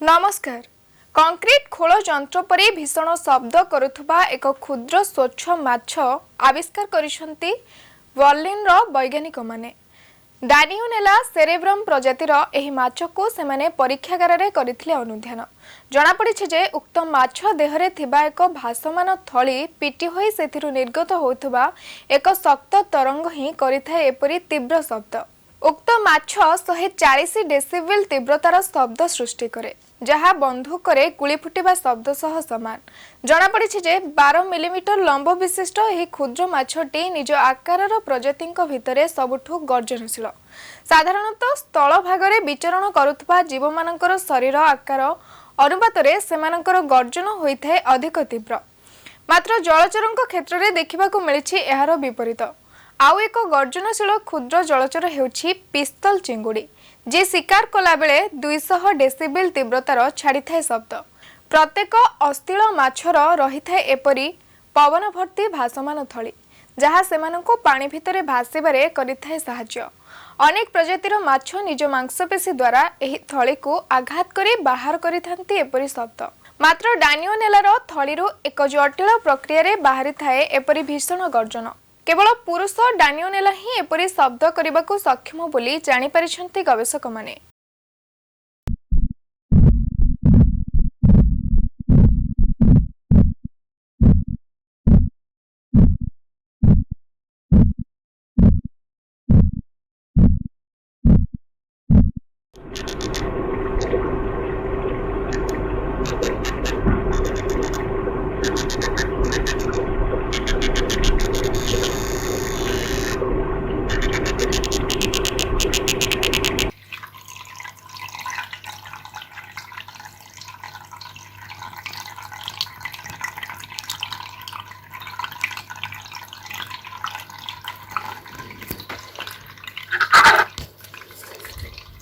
नमस्कार। कंक्रीट खोल जंत्र परी भीषण शब्द करुथुबा एक क्षुद्र स्वच्छ माछ आविष्कार करिसंती बर्लिन रो वैज्ञानिक माने। डानियोनेला सेरेब्रम प्रजातिर एही माछ को सेमाने परीक्षागार रे करिथिले अनुध्यान। जणा पड़िछि जे उक्त माछ देहरे थिबा एक भासमान थली पिटी होई सेथिरु निर्गत होउथुबा एक शक्त तरंग ही करिथाय एपरी तीव्र शब्द। उक्त माछ 140 डेसिबल तीव्रतार शब्द सृष्टि करे, जहाँ बंधुकरे गुली फुटिबा शब्द सह समान। जणा पड़िछि जे 12 मिलीमीटर लंब विशिष्ट एही क्षुद्र माछटी निज आकारर प्रजातिंक भितरे सबुठु गर्जनशील। साधारणतः स्थल भागरे विचरण करुथबा जीवमानकर शरीर आकार अनुपातरे सेमानकर गर्जन होइथाय अधिक तीव्र। मात्र जलचरंक क्षेत्र में देखिबाकू मिलिछि एहार विपरीत। आउ एक गर्जनशील क्षुद्र जलचर हेउछि पिस्तल चिंगुड़ी, जे शिकार कला बेले 200 डेसिबल तीव्रतार छाड़ी थाए शब्द। प्रत्येक अस्थिल माछर रही थाए एपरी पवन भर्ती भासमान थली, जहाँ सेमानंको पानी भितरे भासिबारे करिथाए साहाय्य। अनेक प्रजातिर माछ निज मांसपेशी द्वारा एही थली को आघात करी बाहर करिथांती एपरी शब्द। मात्र डानियोनेलार थलीरु एक जटिल प्रक्रिया रे बाहरी थाए एपरी भीषण गर्जन। केवल पुरुष डानियोनेला ही एपरी शब्द करने को सक्षम बोली जानी पारिछंती गवेषक माने।